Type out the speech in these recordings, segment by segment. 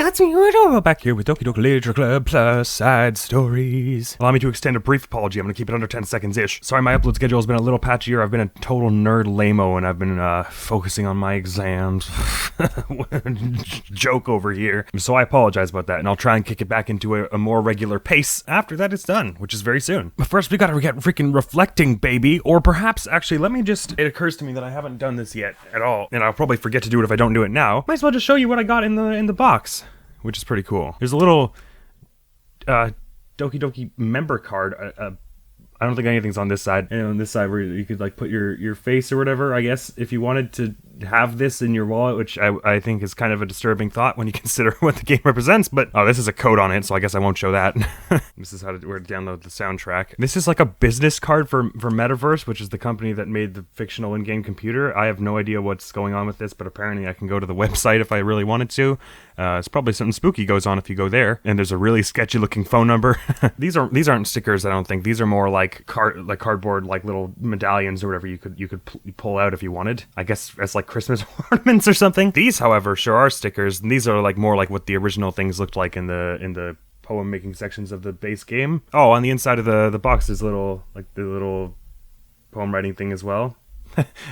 Hey, that's me, Udo, back here with Doki-Doki Literature Club plus side stories. Allow me to extend a brief apology. I'm going to keep it under 10 seconds-ish. Sorry, my upload schedule has been a little patchier. I've been a total nerd lame-o, and I've been focusing on my exams. Joke over here. So I apologize about that, and I'll try and kick it back into a more regular pace after that is done, which is very soon. But first, we gotta get freaking reflecting, baby. Or perhaps, actually, it occurs to me that I haven't done this yet at all, and I'll probably forget to do it if I don't do it now. Might as well just show you what I got in the box, which is pretty cool. There's a little Doki-Doki member card. I don't think anything's on this side. And on this side where you could like put your face or whatever, I guess, if you wanted to have this in your wallet, which I think is kind of a disturbing thought when you consider what the game represents. But, oh, this is a code on it, so I guess I won't show that. This is where to download the soundtrack. This is like a business card for Metaverse, which is the company that made the fictional in-game computer. I have no idea what's going on with this, but apparently I can go to the website if I really wanted to. It's probably something spooky goes on if you go there. And there's a really sketchy looking phone number. These aren't stickers, I don't think. These are more like cardboard, like little medallions or whatever you could pull out if you wanted. I guess as like Christmas ornaments or something. These, however, sure are stickers, and these are like more like what the original things looked like in the poem making sections of the base game. Oh, on the inside of the box is the little poem writing thing as well.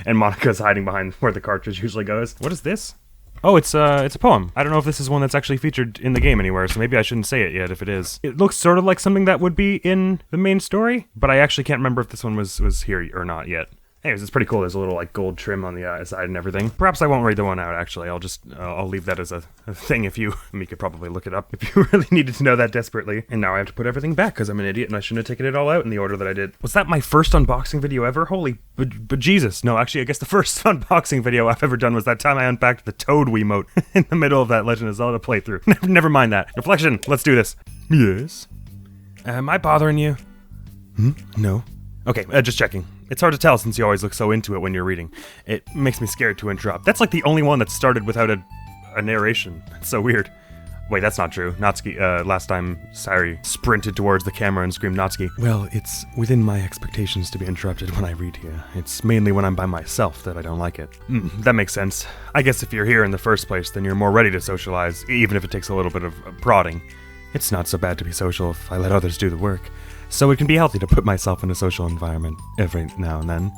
And Monica's hiding behind where the cartridge usually goes. What is this? Oh, it's a poem. I don't know if this is one that's actually featured in the game anywhere, so maybe I shouldn't say it yet if it is. It looks sort of like something that would be in the main story, but I actually can't remember if this one was here or not yet. Anyways, it's pretty cool. There's a little like gold trim on the side and everything. Perhaps I won't read the one out, actually. I'll leave that as a thing if you could probably look it up if you really needed to know that desperately. And now I have to put everything back because I'm an idiot and I shouldn't have taken it all out in the order that I did. Was that my first unboxing video ever? Holy bejesus. No, actually, I guess the first unboxing video I've ever done was that time I unpacked the Toad Wiimote in the middle of that Legend of Zelda playthrough. Never mind that. Reflection, let's do this. Yes? Am I bothering you? No. Okay, just checking. It's hard to tell since you always look so into it when you're reading. It makes me scared to interrupt. That's like the only one that started without a narration. It's so weird. Wait, that's not true. Natsuki, last time Sayuri sprinted towards the camera and screamed Natsuki. Well, it's within my expectations to be interrupted when I read here. It's mainly when I'm by myself that I don't like it. That makes sense. I guess if you're here in the first place, then you're more ready to socialize, even if it takes a little bit of prodding. It's not so bad to be social if I let others do the work. So it can be healthy to put myself in a social environment every now and then.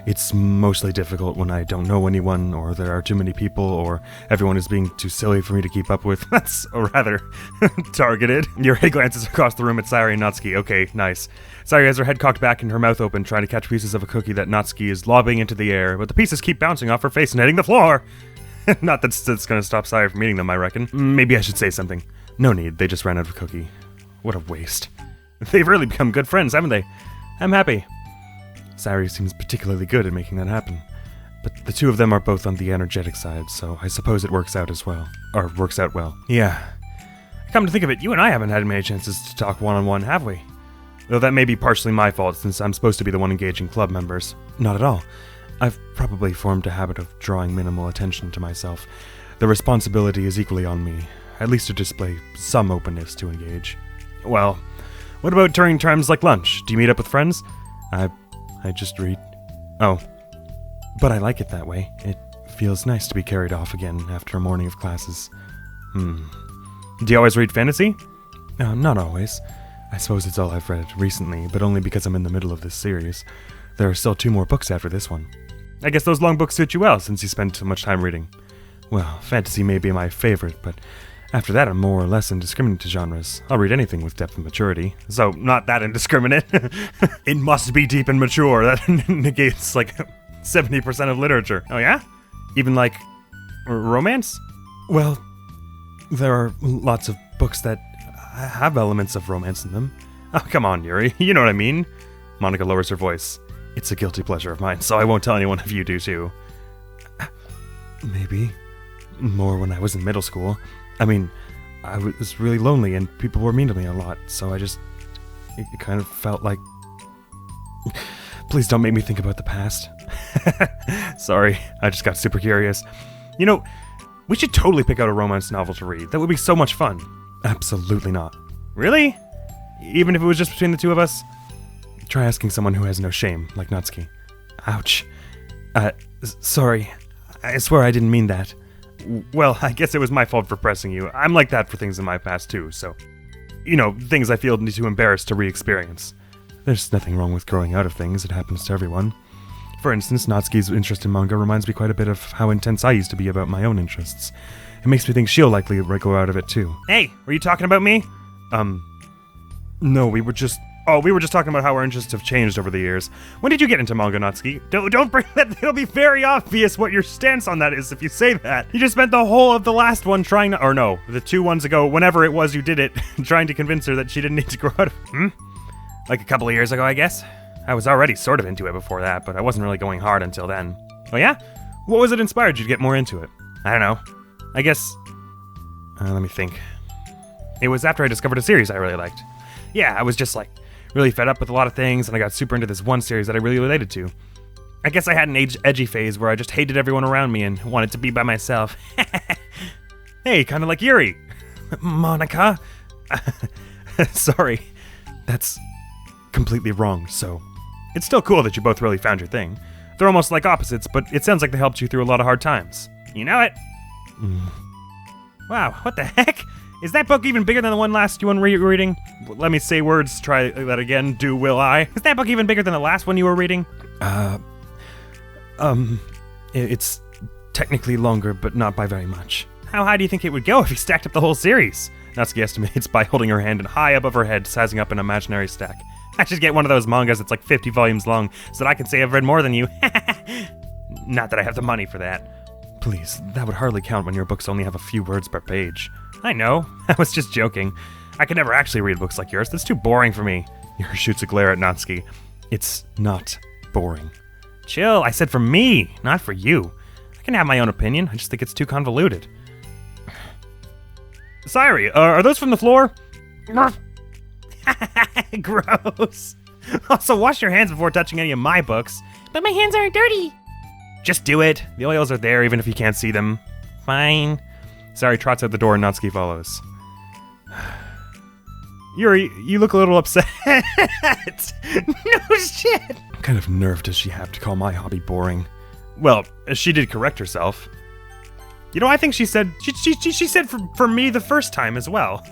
It's mostly difficult when I don't know anyone, or there are too many people, or everyone is being too silly for me to keep up with. That's rather targeted. Your head glances across the room at Sayuri and Natsuki. Okay, nice. Sayuri has her head cocked back and her mouth open, trying to catch pieces of a cookie that Natsuki is lobbing into the air, but the pieces keep bouncing off her face and hitting the floor. Not that that's gonna stop Sayuri from eating them, I reckon. Maybe I should say something. No need, they just ran out of cookie. What a waste. They've really become good friends, haven't they? I'm happy. Sayuri seems particularly good at making that happen. But the two of them are both on the energetic side, so I suppose it works out as well. Or works out well. Yeah. Come to think of it, you and I haven't had many chances to talk one-on-one, have we? Though that may be partially my fault, since I'm supposed to be the one engaging club members. Not at all. I've probably formed a habit of drawing minimal attention to myself. The responsibility is equally on me, at least to display some openness to engage. Well, what about during times like lunch? Do you meet up with friends? I just read. Oh. But I like it that way. It feels nice to be carried off again after a morning of classes. Do you always read fantasy? Not always. I suppose it's all I've read recently, but only because I'm in the middle of this series. There are still 2 more books after this one. I guess those long books suit you well, since you spend so much time reading. Well, fantasy may be my favorite, but after that I'm more or less indiscriminate to genres. I'll read anything with depth and maturity. So, not that indiscriminate. It must be deep and mature. That negates, like, 70% of literature. Oh yeah? Even, like, romance? Well, there are lots of books that have elements of romance in them. Oh, come on, Yuri. You know what I mean. Monica lowers her voice. It's a guilty pleasure of mine, so I won't tell anyone if you do too. Maybe. More when I was in middle school. I mean, I was really lonely and people were mean to me a lot, so it kind of felt like... Please don't make me think about the past. Sorry, I just got super curious. You know, we should totally pick out a romance novel to read. That would be so much fun. Absolutely not. Really? Even if it was just between the two of us? Try asking someone who has no shame, like Natsuki. Ouch. Sorry. I swear I didn't mean that. Well, I guess it was my fault for pressing you. I'm like that for things in my past too, so... You know, things I feel too embarrassed to re-experience. There's nothing wrong with growing out of things, it happens to everyone. For instance, Natsuki's interest in manga reminds me quite a bit of how intense I used to be about my own interests. It makes me think she'll likely grow out of it too. Hey, were you talking about me? No, we were just talking about how our interests have changed over the years. When did you get into manga, Natsuki? Don't bring that. It'll be very obvious what your stance on that is if you say that. You just spent the whole of the last one trying to, or no, the 2 ones ago, whenever it was you did it, trying to convince her that she didn't need to grow out of, Like a couple of years ago, I guess? I was already sort of into it before that, but I wasn't really going hard until then. Oh yeah? What was it inspired you to get more into it? I don't know. I guess... let me think. It was after I discovered a series I really liked. Yeah, I was just like... really fed up with a lot of things, and I got super into this one series that I really related to. I guess I had an edgy phase where I just hated everyone around me and wanted to be by myself. Hey, kind of like Yuri. Monica? Sorry. That's completely wrong, so... It's still cool that you both really found your thing. They're almost like opposites, but it sounds like they helped you through a lot of hard times. You know it? Wow, what the heck? Is that book even bigger than the one last you were reading? Let me say words, try that again, will I? Is that book even bigger than the last one you were reading? It's technically longer, but not by very much. How high do you think it would go if you stacked up the whole series? Natsuki estimates by holding her hand high above her head, sizing up an imaginary stack. I should get one of those mangas that's like 50 volumes long, so that I can say I've read more than you. Not that I have the money for that. Please, that would hardly count when your books only have a few words per page. I know, I was just joking. I could never actually read books like yours, that's too boring for me. Yuri shoots a glare at Natsuki. It's not boring. Chill, I said for me, not for you. I can have my own opinion, I just think it's too convoluted. Sayuri, are those from the floor? Gross. Also, wash your hands before touching any of my books. But my hands aren't dirty. Just do it. The oils are there even if you can't see them. Fine. Sayuri trots out the door and Natsuki follows. Yuri, you look a little upset. No shit. What kind of nerve does she have to call my hobby boring? Well, she did correct herself. You know, I think she said she said for me the first time as well.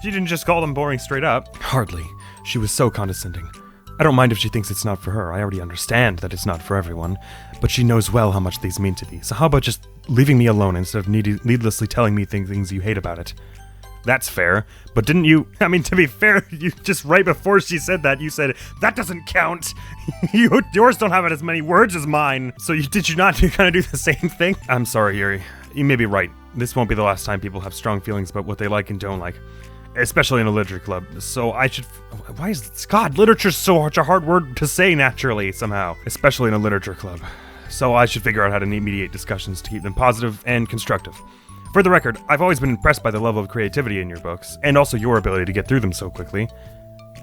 She didn't just call them boring straight up. Hardly. She was so condescending. I don't mind if she thinks it's not for her. I already understand that it's not for everyone. But she knows well how much these mean to me. So how about just leaving me alone instead of needlessly telling me things you hate about it? That's fair. But didn't you... I mean, to be fair, you just right before she said that, you said, that doesn't count. Yours don't have as many words as mine. So did you not kind of do the same thing? I'm sorry, Yuri. You may be right. This won't be the last time people have strong feelings about what they like and don't like. Especially in a literature club. So I should... Why is this? God, literature's such a hard word to say naturally, somehow. Especially in a literature club. So I should figure out how to mediate discussions to keep them positive and constructive. For the record, I've always been impressed by the level of creativity in your books, and also your ability to get through them so quickly.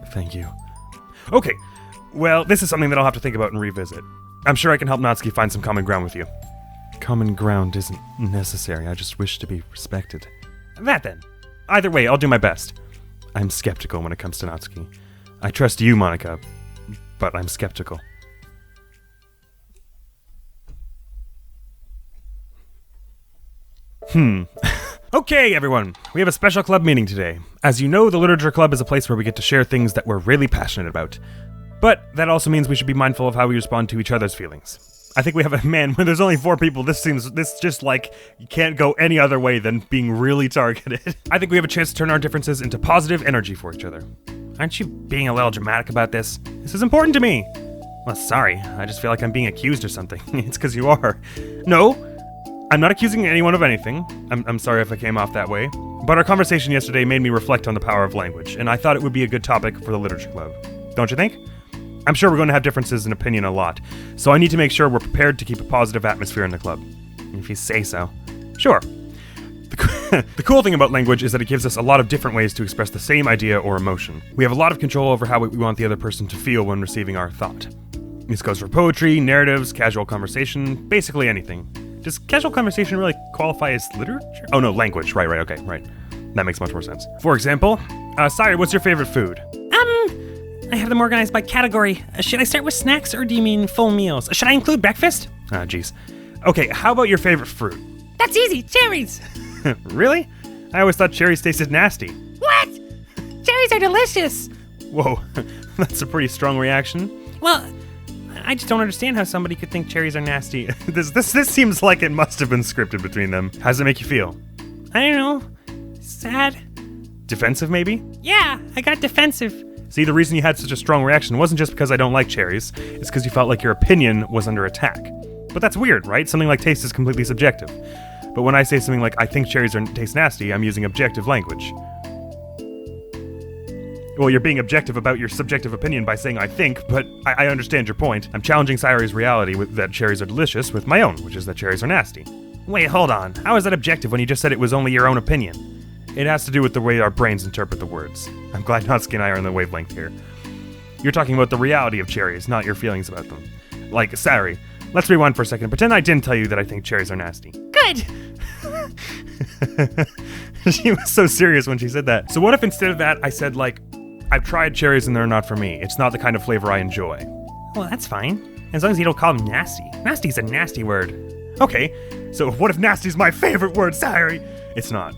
Thank you. Okay, well, this is something that I'll have to think about and revisit. I'm sure I can help Natsuki find some common ground with you. Common ground isn't necessary, I just wish to be respected. That then. Either way, I'll do my best. I'm skeptical when it comes to Natsuki. I trust you, Monica, but I'm skeptical. Okay, everyone. We have a special club meeting today. As you know, the Literature Club is a place where we get to share things that we're really passionate about. But that also means we should be mindful of how we respond to each other's feelings. I think we have when there's only 4 people, this just like, you can't go any other way than being really targeted. I think we have a chance to turn our differences into positive energy for each other. Aren't you being a little dramatic about this? This is important to me. Well, sorry, I just feel like I'm being accused or something. It's because you are. No, I'm not accusing anyone of anything. I'm sorry if I came off that way. But our conversation yesterday made me reflect on the power of language, and I thought it would be a good topic for the Literature Club. Don't you think? I'm sure we're going to have differences in opinion a lot, so I need to make sure we're prepared to keep a positive atmosphere in the club. If you say so. Sure. The cool thing about language is that it gives us a lot of different ways to express the same idea or emotion. We have a lot of control over how we want the other person to feel when receiving our thought. This goes for poetry, narratives, casual conversation, basically anything. Does casual conversation really qualify as literature? Oh no, language. Right, okay, right. That makes much more sense. For example, Sayuri, what's your favorite food? I have them organized by category. Should I start with snacks or do you mean full meals? Should I include breakfast? Jeez. Okay, how about your favorite fruit? That's easy. Cherries. Really? I always thought cherries tasted nasty. What? Cherries are delicious. Whoa, that's a pretty strong reaction. Well, I just don't understand how somebody could think cherries are nasty. This seems like it must have been scripted between them. How does it make you feel? I don't know. Sad. Defensive, maybe? Yeah, I got defensive. See, the reason you had such a strong reaction wasn't just because I don't like cherries. It's because you felt like your opinion was under attack. But that's weird, right? Something like taste is completely subjective. But when I say something like, I think cherries taste nasty, I'm using objective language. Well, you're being objective about your subjective opinion by saying I think, but I understand your point. I'm challenging Sayori's reality that cherries are delicious with my own, which is that cherries are nasty. Wait, hold on. How is that objective when you just said it was only your own opinion? It has to do with the way our brains interpret the words. I'm glad Natsuki and I are on the wavelength here. You're talking about the reality of cherries, not your feelings about them. Like, Sayori, let's rewind for a second. Pretend I didn't tell you that I think cherries are nasty. Good. She was so serious when she said that. So what if instead of that, I said, like, I've tried cherries and they're not for me. It's not the kind of flavor I enjoy. Well, that's fine. As long as you don't call them nasty. Nasty's a nasty word. Okay, so what if nasty's my favorite word, Sayori? It's not.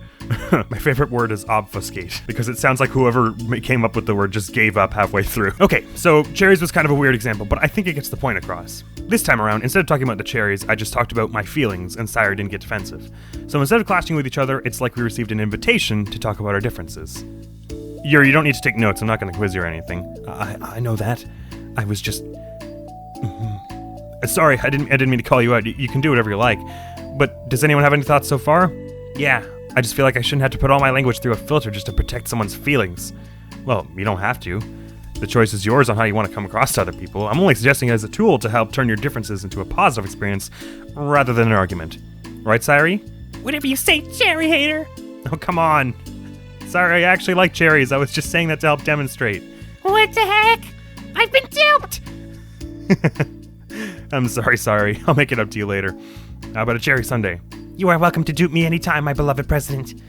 My favorite word is obfuscate, because it sounds like whoever came up with the word just gave up halfway through. Okay, so cherries was kind of a weird example, but I think it gets the point across. This time around, instead of talking about the cherries, I just talked about my feelings, and Sayori didn't get defensive. So instead of clashing with each other, it's like we received an invitation to talk about our differences. Yuri, you don't need to take notes. I'm not going to quiz you or anything. I know that. I was just... Sorry, I didn't mean to call you out. You can do whatever you like. But does anyone have any thoughts so far? Yeah, I just feel like I shouldn't have to put all my language through a filter just to protect someone's feelings. Well, you don't have to. The choice is yours on how you want to come across to other people. I'm only suggesting it as a tool to help turn your differences into a positive experience rather than an argument. Right, Sayori? Whatever you say, cherry hater. Oh, come on. Sorry, I actually like cherries. I was just saying that to help demonstrate. What the heck? I've been duped! I'm sorry. I'll make it up to you later. How about a cherry sundae? You are welcome to dupe me anytime, my beloved president.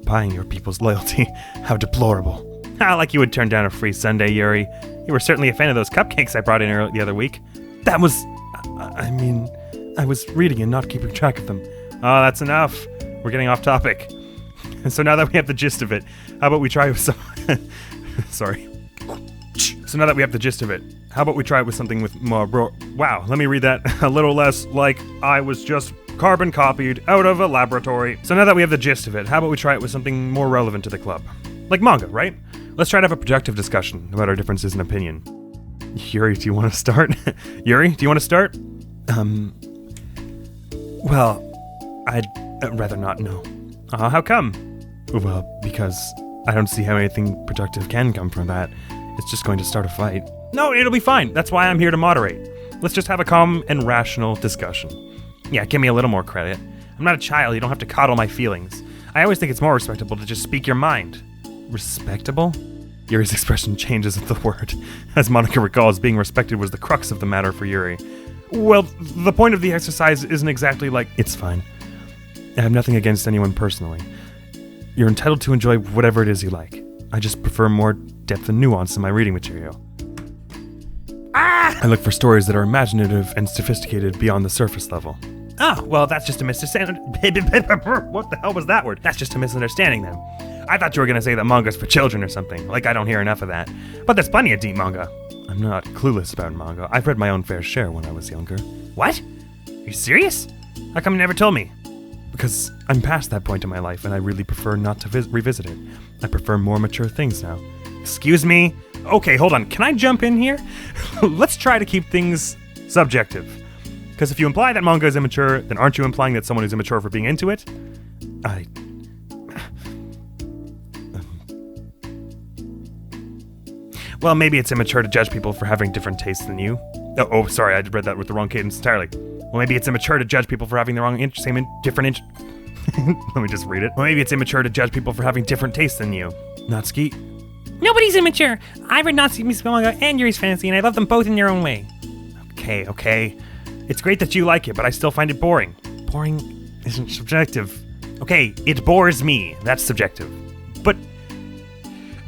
Buying your people's loyalty. How deplorable. Like you would turn down a free sundae, Yuri. You were certainly a fan of those cupcakes I brought in the other week. That was... I was reading and not keeping track of them. Oh, that's enough. We're getting off topic. So now that we have the gist of it, how about we try with some... Sorry. So now that we have the gist of it, how about we try it with something with more Wow, let me read that a little less like I was just carbon copied out of a laboratory. So now that we have the gist of it, how about we try it with something more relevant to the club? Like manga, right? Let's try to have a productive discussion about our differences in opinion. Yuri, do you want to start? Yuri, do you want to start? Well, I'd rather not know. How come? Well, because I don't see how anything productive can come from that. It's just going to start a fight. No, it'll be fine. That's why I'm here to moderate. Let's just have a calm and rational discussion. Yeah, give me a little more credit. I'm not a child. You don't have to coddle my feelings. I always think it's more respectable to just speak your mind. Respectable? Yuri's expression changes at the word. As Monica recalls, being respected was the crux of the matter for Yuri. Well, the point of the exercise isn't exactly like... It's fine. I have nothing against anyone personally. You're entitled to enjoy whatever it is you like. I just prefer more depth and nuance in my reading material. I look for stories that are imaginative and sophisticated beyond the surface level. Oh, well, that's just a misunderstanding. What the hell was that word? That's just a misunderstanding then. I thought you were going to say that manga's for children or something. Like, I don't hear enough of that. But there's plenty of deep manga. I'm not clueless about manga. I've read my own fair share when I was younger. What? Are you serious? How come you never told me? Because I'm past that point in my life, and I really prefer not to revisit it. I prefer more mature things now. Excuse me? Okay, hold on. Can I jump in here? Let's try to keep things subjective. Because if you imply that manga is immature, then aren't you implying that someone is immature for being into it? Well, maybe it's immature to judge people for having different tastes than you. Oh, sorry, I read that with the wrong cadence entirely. Well, maybe it's immature to judge people for having the wrong different Let me just read it. Well, maybe it's immature to judge people for having different tastes than you. Natsuki? Nobody's immature. I read Natsuki's manga and Yuri's fantasy, and I love them both in their own way. Okay. It's great that you like it, but I still find it boring. Boring isn't subjective. Okay, it bores me. That's subjective. But,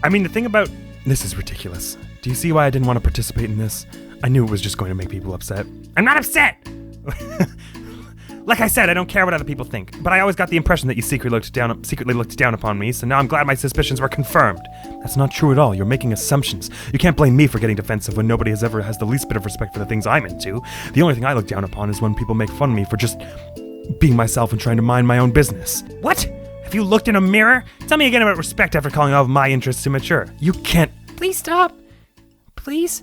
I mean, the thing about... This is ridiculous. Do you see why I didn't want to participate in this? I knew it was just going to make people upset. I'm not upset! Like I said, I don't care what other people think, but I always got the impression that you secretly looked down upon me, so now I'm glad my suspicions were confirmed. That's not true at all. You're making assumptions. You can't blame me for getting defensive when nobody has the least bit of respect for the things I'm into. The only thing I look down upon is when people make fun of me for just being myself and trying to mind my own business. What? Have you looked in a mirror? Tell me again about respect after calling all of my interests immature. You can't... Please stop. Please?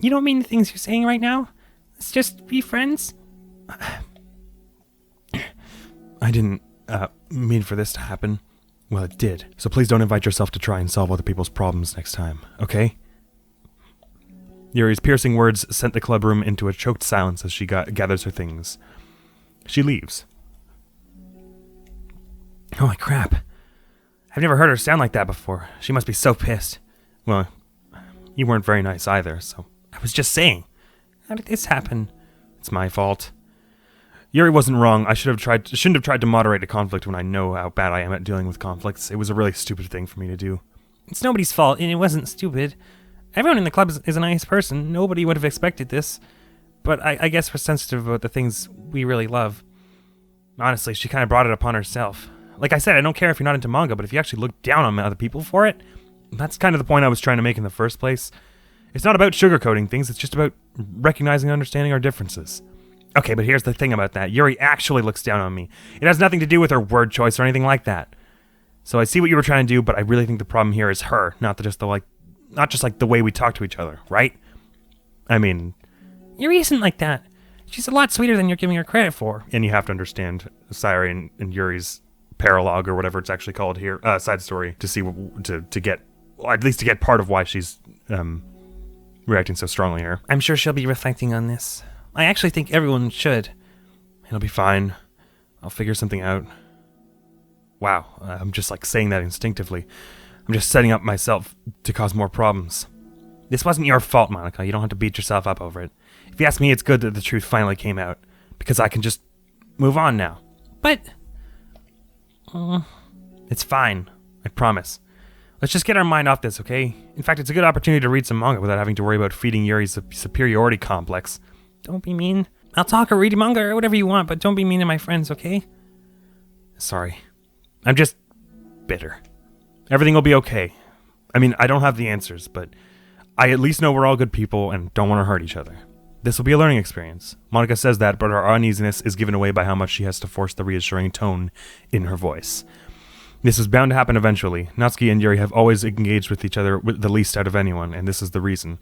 You don't mean the things you're saying right now? Let's just be friends? I didn't mean for this to happen. Well, it did. So please don't invite yourself to try and solve other people's problems next time, okay? Yuri's piercing words sent the club room into a choked silence as she gathers her things. She leaves. Holy crap. I've never heard her sound like that before. She must be so pissed. Well, you weren't very nice either, so... I was just saying. How did this happen? It's my fault. Yuri wasn't wrong. I shouldn't have tried to moderate a conflict when I know how bad I am at dealing with conflicts. It was a really stupid thing for me to do. It's nobody's fault, and it wasn't stupid. Everyone in the club is a nice person. Nobody would have expected this. But I guess we're sensitive about the things we really love. Honestly, she kind of brought it upon herself. Like I said, I don't care if you're not into manga, but if you actually look down on other people for it, that's kind of the point I was trying to make in the first place. It's not about sugarcoating things, it's just about recognizing and understanding our differences. Okay, but here's the thing about that. Yuri actually looks down on me. It has nothing to do with her word choice or anything like that. So I see what you were trying to do, but I really think the problem here is her, not just the way we talk to each other, right? I mean... Yuri isn't like that. She's a lot sweeter than you're giving her credit for. And you have to understand Sayori and Yuri's paralogue, or whatever it's actually called here, side story, to see, to get, well, at least to get part of why she's, reacting so strongly here. I'm sure she'll be reflecting on this. I actually think everyone should. It'll be fine. I'll figure something out. Wow, I'm just like saying that instinctively. I'm just setting up myself to cause more problems. This wasn't your fault, Monica. You don't have to beat yourself up over it. If you ask me, it's good that the truth finally came out, because I can just move on now. But... It's fine. I promise. Let's just get our mind off this, okay? In fact, it's a good opportunity to read some manga without having to worry about feeding Yuri's superiority complex. Don't be mean. I'll talk or read manga or whatever you want, but don't be mean to my friends, okay? Sorry. I'm just bitter. Everything will be okay. I mean, I don't have the answers, but I at least know we're all good people and don't want to hurt each other. This will be a learning experience. Monica says that, but her uneasiness is given away by how much she has to force the reassuring tone in her voice. This is bound to happen eventually. Natsuki and Yuri have always engaged with each other the least out of anyone, and this is the reason.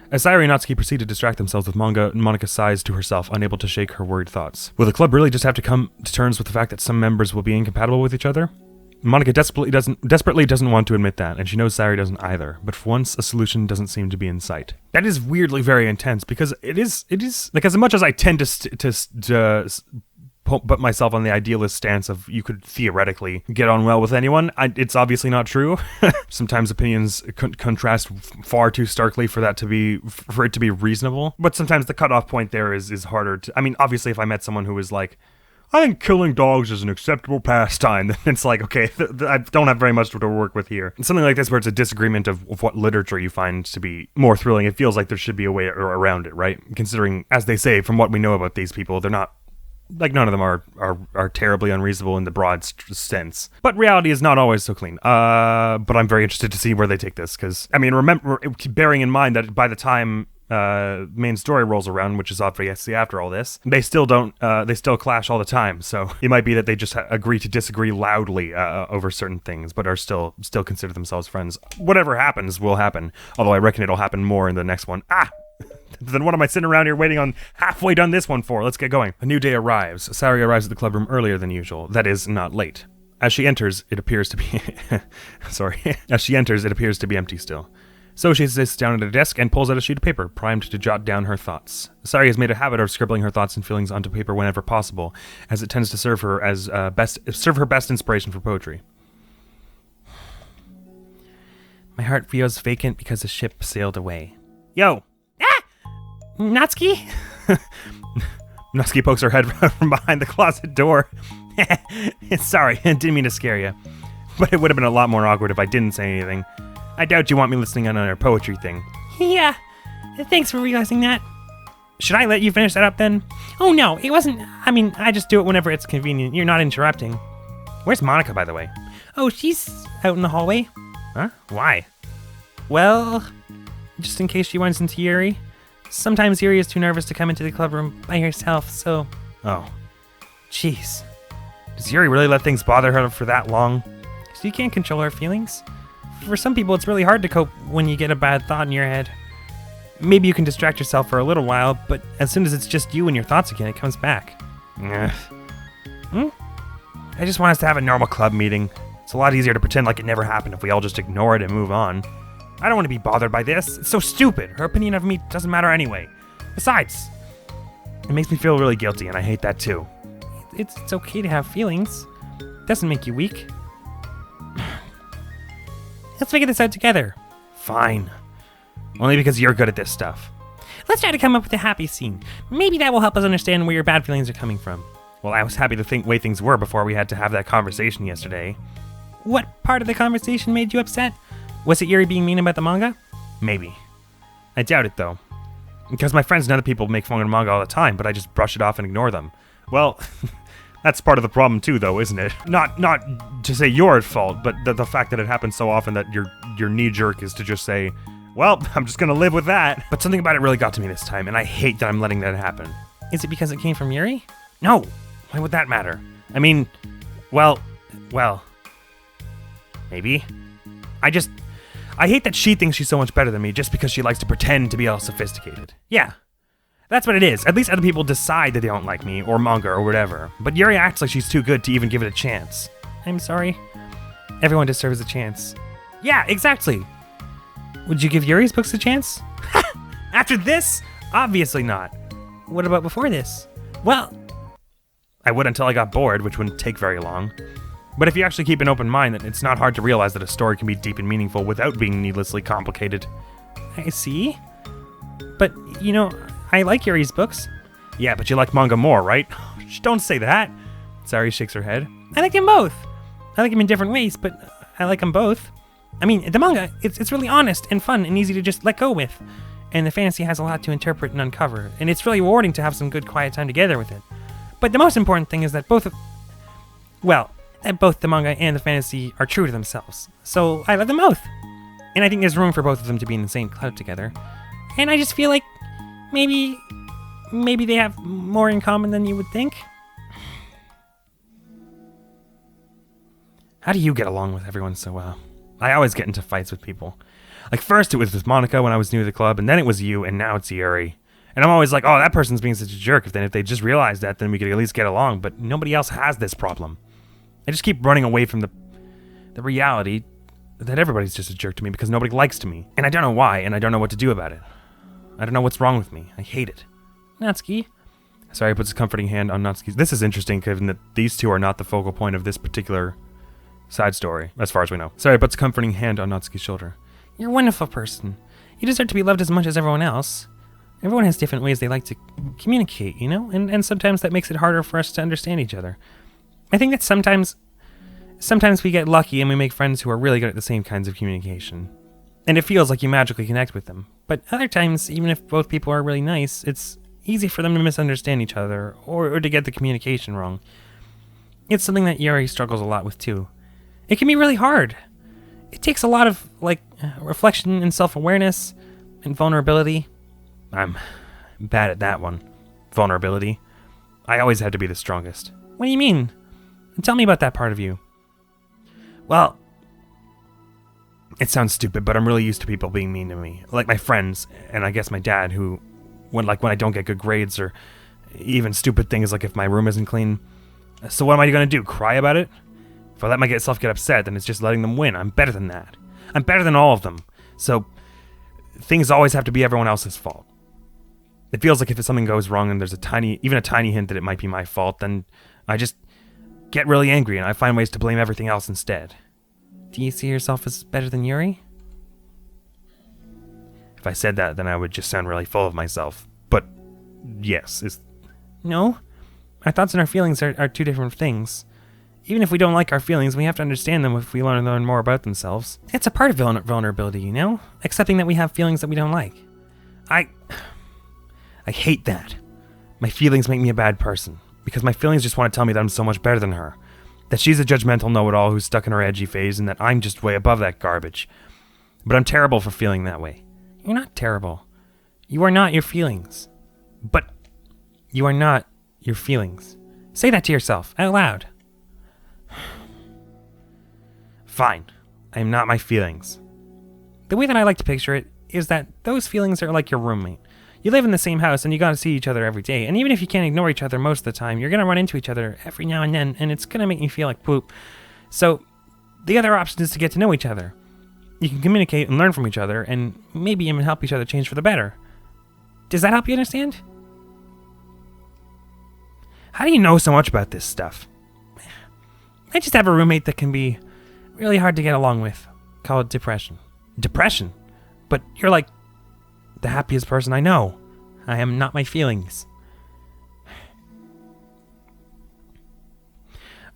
As Sayori and Natsuki proceed to distract themselves with manga, Monica sighs to herself, unable to shake her worried thoughts. Will the club really just have to come to terms with the fact that some members will be incompatible with each other? Monica desperately doesn't want to admit that, and she knows Sayori doesn't either, but for once, a solution doesn't seem to be in sight. That is weirdly very intense, because it is, like, as much as I tend to put myself on the idealist stance of you could theoretically get on well with anyone, it's obviously not true. Sometimes opinions contrast far too starkly for it to be reasonable, but sometimes the cutoff point there is harder to, I mean, obviously if I met someone who was like, I think killing dogs is an acceptable pastime, then it's like, okay, I don't have very much to work with here. And something like this where it's a disagreement of what literature you find to be more thrilling, it feels like there should be a way around it, right? Considering, as they say, from what we know about these people, they're not, like, none of them are terribly unreasonable in the broad sense. But reality is not always so clean. But I'm very interested to see where they take this, because, I mean, remember, bearing in mind that by the time main story rolls around, which is obviously after all this, they still clash all the time, so it might be that they just agree to disagree loudly over certain things, but are still consider themselves friends. Whatever happens will happen, although I reckon it'll happen more in the next one. Then what am I sitting around here waiting on halfway done this one for? Let's get going. A new day arrives. Sayori arrives at the club room earlier than usual, that is, not late. As she enters, it appears to be empty still. So she sits down at a desk and pulls out a sheet of paper, primed to jot down her thoughts. Sayori has made a habit of scribbling her thoughts and feelings onto paper whenever possible, as it tends to serve her best inspiration for poetry. My heart feels vacant because the ship sailed away. Yo! Ah! Natsuki? Natsuki pokes her head from behind the closet door. Sorry, I didn't mean to scare you. But it would have been a lot more awkward if I didn't say anything. I doubt you want me listening in on our poetry thing. Yeah, thanks for realizing that. Should I let you finish that up then? Oh no, it wasn't. I mean, I just do it whenever it's convenient. You're not interrupting. Where's Monica, by the way? Oh, she's out in the hallway. Huh? Why? Well, just in case she runs into Yuri. Sometimes Yuri is too nervous to come into the club room by herself, so... Oh. Jeez. Does Yuri really let things bother her for that long? So you can't control her feelings. For some people, it's really hard to cope when you get a bad thought in your head. Maybe you can distract yourself for a little while, but as soon as it's just you and your thoughts again, it comes back. I just want us to have a normal club meeting. It's a lot easier to pretend like it never happened if we all just ignore it and move on. I don't want to be bothered by this. It's so stupid. Her opinion of me doesn't matter anyway. Besides, it makes me feel really guilty, and I hate that too. It's okay to have feelings. It doesn't make you weak. Let's figure this out together. Fine. Only because you're good at this stuff. Let's try to come up with a happy scene. Maybe that will help us understand where your bad feelings are coming from. Well, I was happy to think way things were before we had to have that conversation yesterday. What part of the conversation made you upset? Was it Yuri being mean about the manga? Maybe. I doubt it, though. Because my friends and other people make fun of manga all the time, but I just brush it off and ignore them. Well, that's part of the problem too, though, isn't it? Not to say you're at fault, but the fact that it happens so often that your knee-jerk is to just say, well, I'm just gonna live with that. But something about it really got to me this time, and I hate that I'm letting that happen. Is it because it came from Yuri? No. Why would that matter? I mean, well, maybe. I hate that she thinks she's so much better than me just because she likes to pretend to be all sophisticated. Yeah, that's what it is. At least other people decide that they don't like me, or manga, or whatever. But Yuri acts like she's too good to even give it a chance. I'm sorry. Everyone deserves a chance. Yeah, exactly. Would you give Yuri's books a chance? After this? Obviously not. What about before this? Well, I would until I got bored, which wouldn't take very long. But if you actually keep an open mind, then it's not hard to realize that a story can be deep and meaningful without being needlessly complicated. I see. But, I like Yuri's books. Yeah, but you like manga more, right? Don't say that. Sari shakes her head. I like them both. I like them in different ways, but I like them both. I mean, the manga, it's really honest and fun and easy to just let go with. And the fantasy has a lot to interpret and uncover. And it's really rewarding to have some good quiet time together with it. But the most important thing is that both the manga and the fantasy are true to themselves. So I love them both. And I think there's room for both of them to be in the same club together. And I just feel like maybe they have more in common than you would think. How do you get along with everyone so well? I always get into fights with people. Like first it was with Monica when I was new to the club, and then it was you, and now it's Yuri. And I'm always like, oh, that person's being such a jerk. If they just realized that, then we could at least get along. But nobody else has this problem. I just keep running away from the reality that everybody's just a jerk to me because nobody likes to me. And I don't know why, and I don't know what to do about it. I don't know what's wrong with me. I hate it. Natsuki. Sari puts a comforting hand on Natsuki's. This is interesting, given that these two are not the focal point of this particular side story, as far as we know. Sari puts a comforting hand on Natsuki's shoulder. You're a wonderful person. You deserve to be loved as much as everyone else. Everyone has different ways they like to communicate, and sometimes that makes it harder for us to understand each other. I think that sometimes we get lucky and we make friends who are really good at the same kinds of communication. And it feels like you magically connect with them. But other times, even if both people are really nice, it's easy for them to misunderstand each other or to get the communication wrong. It's something that Yuri struggles a lot with too. It can be really hard. It takes a lot of reflection and self-awareness and vulnerability. I'm bad at that one. Vulnerability. I always had to be the strongest. What do you mean? Tell me about that part of you. Well, it sounds stupid, but I'm really used to people being mean to me. Like my friends, and I guess my dad, who, when I don't get good grades, or even stupid things like if my room isn't clean. So what am I going to do, cry about it? If I let myself get upset, then it's just letting them win. I'm better than that. I'm better than all of them. So things always have to be everyone else's fault. It feels like if something goes wrong and there's even a tiny hint that it might be my fault, then I just get really angry and I find ways to blame everything else instead. Do you see yourself as better than Yuri? If I said that, then I would just sound really full of myself. But yes, No. Our thoughts and our feelings are two different things. Even if we don't like our feelings, we have to understand them if we want to learn more about themselves. It's a part of vulnerability, Accepting that we have feelings that we don't like. I I hate that. My feelings make me a bad person, because my feelings just want to tell me that I'm so much better than her. That she's a judgmental know-it-all who's stuck in her edgy phase, and that I'm just way above that garbage. But I'm terrible for feeling that way. You're not terrible. You are not your feelings. But you are not your feelings. Say that to yourself, out loud. Fine. I am not my feelings. The way that I like to picture it is that those feelings are like your roommate. You live in the same house and you gotta see each other every day, and even if you can't ignore each other most of the time, you're gonna run into each other every now and then, and it's gonna make you feel like poop. So, the other option is to get to know each other. You can communicate and learn from each other, and maybe even help each other change for the better. Does that help you understand? How do you know so much about this stuff? I just have a roommate that can be really hard to get along with. Call it depression. Depression? But you're like the happiest person I know. I am not my feelings.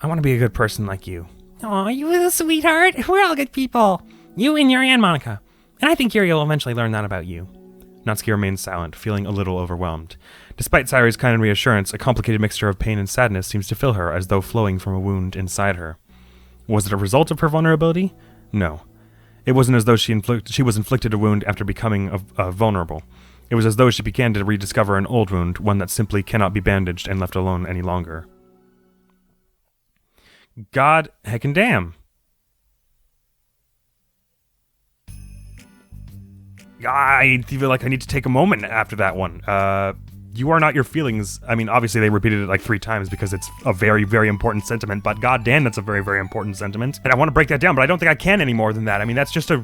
I want to be a good person like you. Aw, you little sweetheart. We're all good people. You and Yuri and Monica. And I think Yuri will eventually learn that about you. Natsuki remained silent, feeling a little overwhelmed. Despite Sayori's kind reassurance, a complicated mixture of pain and sadness seems to fill her as though flowing from a wound inside her. Was it a result of her vulnerability? No. It wasn't as though she was inflicted a wound after becoming vulnerable. It was as though she began to rediscover an old wound, one that simply cannot be bandaged and left alone any longer. God heckin' damn. I feel like I need to take a moment after that one. You are not your feelings. I mean, obviously they repeated it like 3 times because it's a very, very important sentiment, but goddamn, that's a very, very important sentiment. And I want to break that down, but I don't think I can any more than that. I mean, that's just a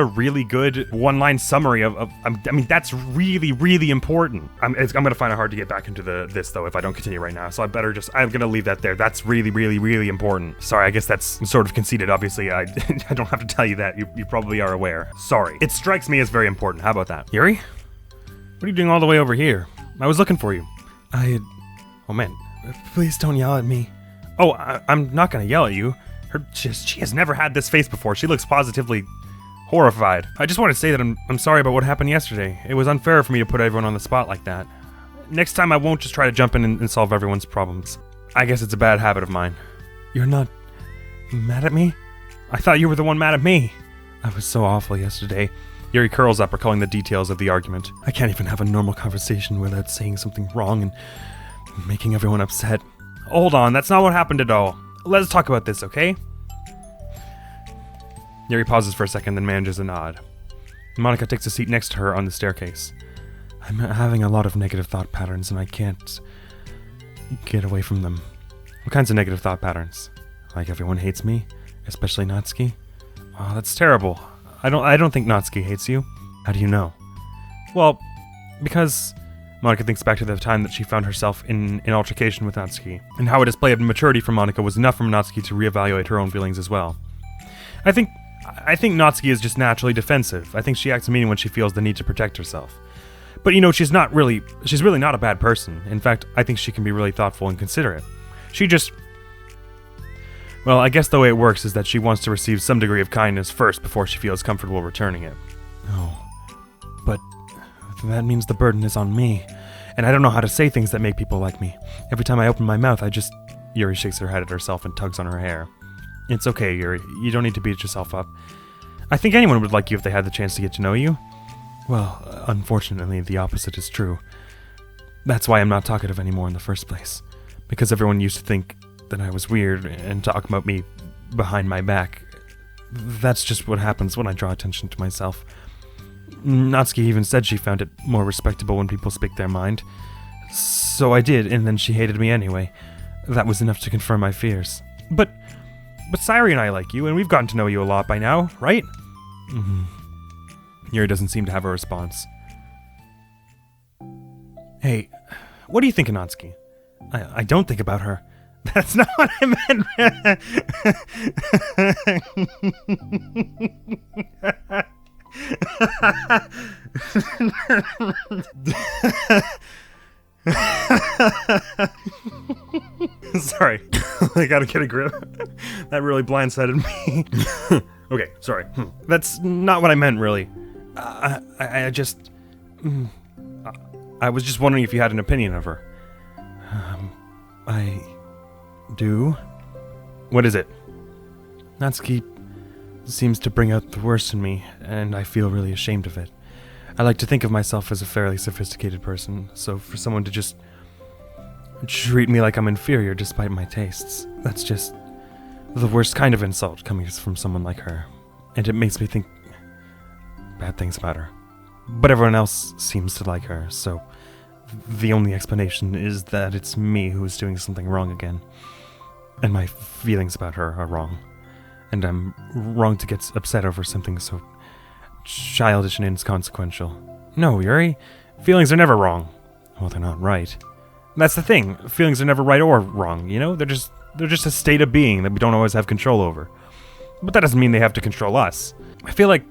really good one-line summary of I mean, that's really, really important. I'm going to find it hard to get back into this, though, if I don't continue right now. So I'm going to leave that there. That's really, really, really important. Sorry, I guess that's sort of conceited. Obviously, I don't have to tell you that. You probably are aware. Sorry. It strikes me as very important. How about that? Yuri? What are you doing all the way over here? I was looking for you. Oh man, please don't yell at me. Oh, I'm not gonna yell at you. She has never had this face before. She looks positively horrified. I just want to say that I'm sorry about what happened yesterday. It was unfair for me to put everyone on the spot like that. Next time I won't just try to jump in and solve everyone's problems. I guess it's a bad habit of mine. You're not mad at me? I thought you were the one mad at me. I was so awful yesterday. Yuri curls up, recalling the details of the argument. I can't even have a normal conversation without saying something wrong and making everyone upset. Hold on, that's not what happened at all. Let's talk about this, okay? Yuri pauses for a second, then manages a nod. Monica takes a seat next to her on the staircase. I'm having a lot of negative thought patterns, and I can't get away from them. What kinds of negative thought patterns? Like everyone hates me, especially Natsuki? Oh, that's terrible. I don't think Natsuki hates you. How do you know? Well, because Monica thinks back to the time that she found herself in an altercation with Natsuki, and how a display of maturity from Monica was enough for Natsuki to reevaluate her own feelings as well. I think Natsuki is just naturally defensive. I think she acts mean when she feels the need to protect herself. But she's really not a bad person. In fact, I think she can be really thoughtful and considerate. Well, I guess the way it works is that she wants to receive some degree of kindness first before she feels comfortable returning it. Oh, but that means the burden is on me, and I don't know how to say things that make people like me. Every time I open my mouth, Yuri shakes her head at herself and tugs on her hair. It's okay, Yuri. You don't need to beat yourself up. I think anyone would like you if they had the chance to get to know you. Well, unfortunately, the opposite is true. That's why I'm not talkative anymore in the first place. Because everyone used to think that I was weird and talk about me behind my back. That's just what happens when I draw attention to myself. Natsuki even said she found it more respectable when people speak their mind. So I did, and then she hated me anyway. That was enough to confirm my fears. But Sayori and I like you, and we've gotten to know you a lot by now, right? Mm-hmm. Yuri doesn't seem to have a response. Hey, what do you think of Natsuki? I don't think about her. That's not what I meant. Sorry. I gotta get a grip. That really blindsided me. Okay, sorry. That's not what I meant, really. I just... I was just wondering if you had an opinion of her. I do. What is it? Natsuki seems to bring out the worst in me, and I feel really ashamed of it. I like to think of myself as a fairly sophisticated person, so for someone to just treat me like I'm inferior despite my tastes, that's just the worst kind of insult coming from someone like her. And it makes me think bad things about her. But everyone else seems to like her, so the only explanation is that it's me who is doing something wrong again. And my feelings about her are wrong. And I'm wrong to get upset over something so childish and inconsequential. No, Yuri, feelings are never wrong. Well, they're not right. That's the thing. Feelings are never right or wrong, you know? They're just a state of being that we don't always have control over. But that doesn't mean they have to control us. I feel like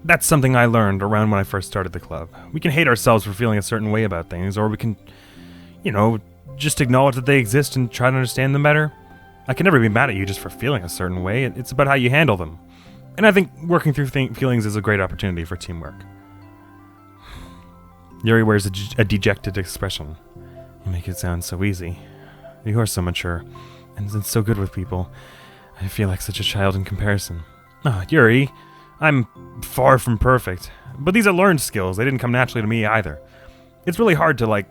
that's something I learned around when I first started the club. We can hate ourselves for feeling a certain way about things, or we can, just acknowledge that they exist and try to understand them better. I can never be mad at you just for feeling a certain way. It's about how you handle them. And I think working through feelings is a great opportunity for teamwork. Yuri wears a dejected expression. You make it sound so easy. You are so mature, and so good with people. I feel like such a child in comparison. Yuri, I'm far from perfect. But these are learned skills. They didn't come naturally to me either. It's really hard to,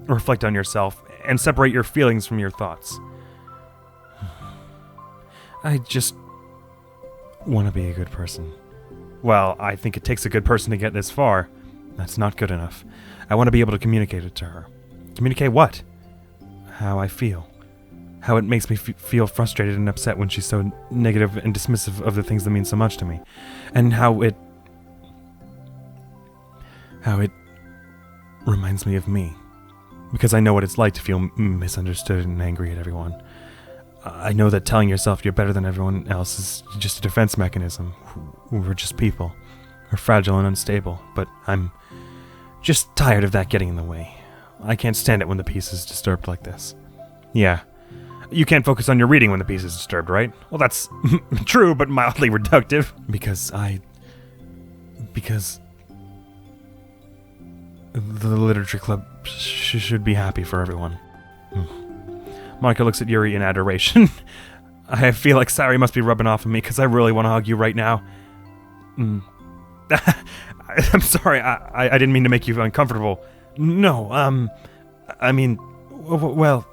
reflect on yourself and separate your feelings from your thoughts. I just want to be a good person. Well, I think it takes a good person to get this far. That's not good enough. I want to be able to communicate it to her. Communicate what? How I feel. How it makes me feel frustrated and upset when she's so negative and dismissive of the things that mean so much to me. And how it reminds me of me. Because I know what it's like to feel misunderstood and angry at everyone. I know that telling yourself you're better than everyone else is just a defense mechanism. We're just people. We're fragile and unstable. But I'm just tired of that getting in the way. I can't stand it when the peace is disturbed like this. Yeah. You can't focus on your reading when the peace is disturbed, right? Well, that's true, but mildly reductive. Because the literature club should be happy for everyone. Monica looks at Yuri in adoration. I feel like Sayuri must be rubbing off on me because I really want to hug you right now. I'm sorry, I didn't mean to make you uncomfortable. No, well,